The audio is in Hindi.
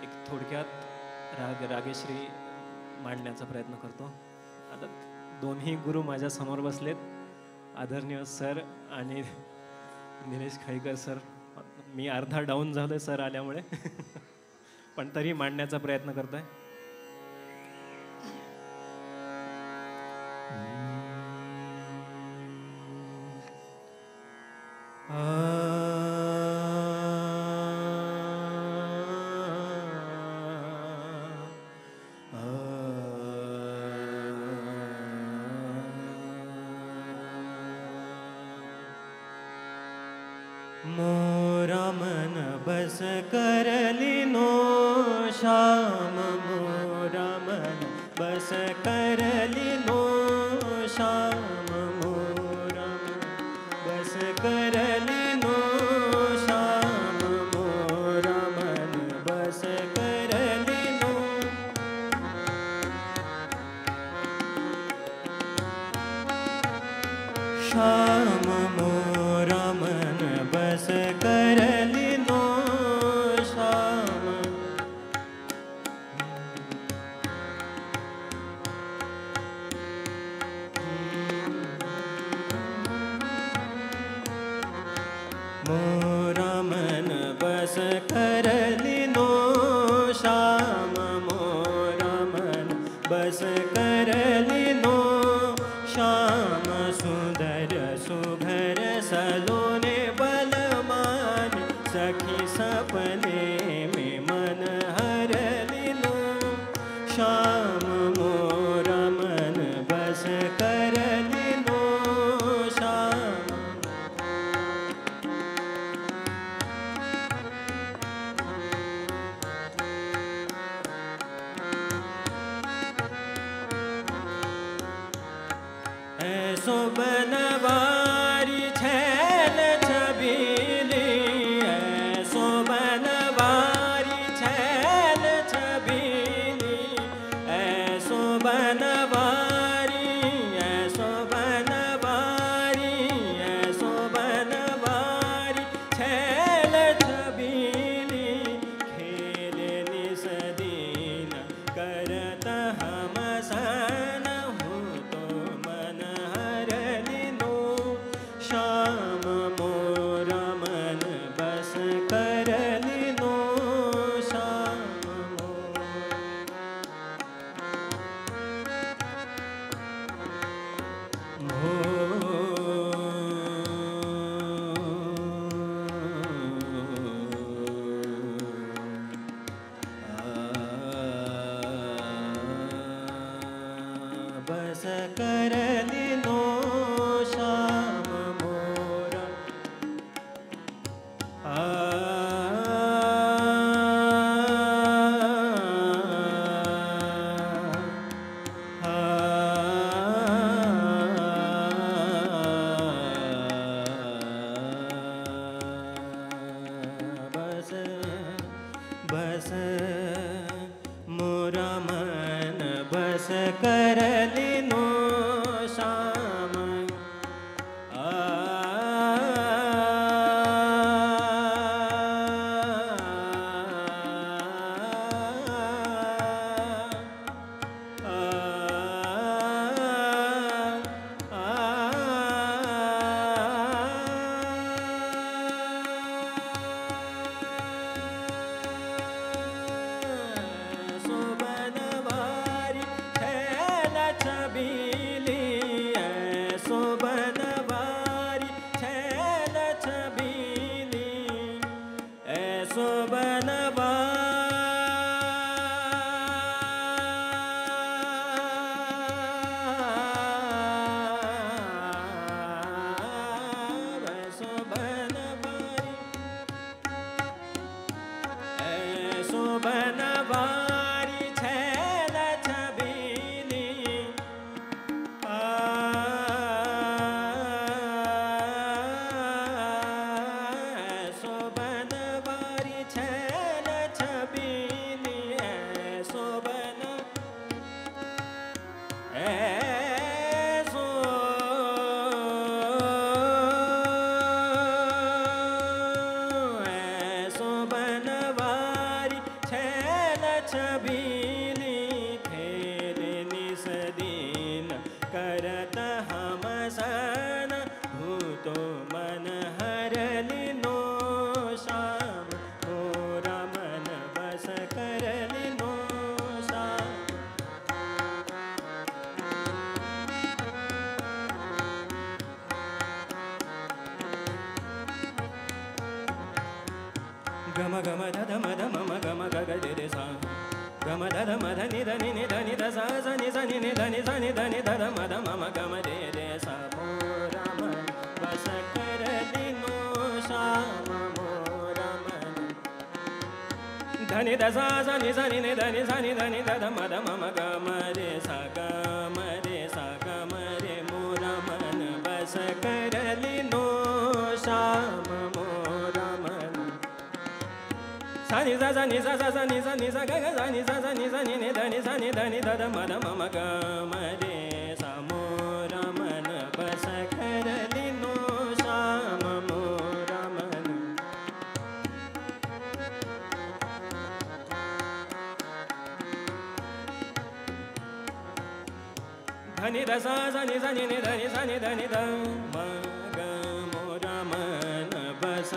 एक थोडक्यात रागेश्री मांडण्याचा प्रयत्न करतो. आता दोन्ही गुरु माझ्या समोर बसलेत, आदरणीय सर आणि निलेश खाईकर सर. मी अर्धा डाऊन झालोय सर आल्यामुळे पण तरी मांडण्याचा प्रयत्न करतोय. मोरा मन बस करलिनो श्याम, मोरा मन बस करलिनो श्याम, मोरा मन बस करलिनो श्याम, मोरा मन बस करलिनो श्याम, मोरा मन बस करलिनो श्याम. मोरा मन बस करलिनो श्याम, मोरा मन बस करलिनो श्याम. सुंदर सुघर सलोने बलमान, सखी सपने में मन हरलिनो श्याम, मोरा मन बस करलिनो श्याम. ऐसो बनवारी छैल छबीली, ऐसो बनवारी छैल छबीली, ऐसो बनवारी, ऐसो बनवारी, ऐसो बनवारी छैल छबीली. खेले निस दीन करत हम सन, श्याम, मोरा मन बस करलिनो श्याम. बस करलिनो श्याम, मोरा बस बस मोरा मन बस करलिनो श्याम. बनवारी छैल छबीली, ऐसो बनवारी छैल छबीली, ऐसो बनवारी छैल छबीली, ऐसो बनवारी छैल छबीली, ऐसो बन ऐसो ऐसो बनवारी छैल छबिली खेले निसदीन करत हम सन भूतो मन हरली नो श्याम मोरा मन बस करली नो श्याम गम गम धद मद मम गम ग ग रे सा गम धद मद नि ध नि ध नि ध सा सा नि सा नि ध नि सा नि ध नि ध मद मम गम रे रे सा मोरा मन बस करली नो श्याम मोरा मन धनि ध सा सा नि सा नि ध नि सा नि ध नि ध मद मम गम रे सा गम रे मोरा मन बस करली नो श्याम मोरा मन सा नि सा सा नि सा सा सा नि सा ग ग सा नि सा सा नि ध नि सा नि ध नि ध मद मम गम रे सा मोरा मन बस करली नो श्याम मोरा मन धनि ध सा सा नि ध नि ध नि सा नि ध नि ध म ग मोरा मन बस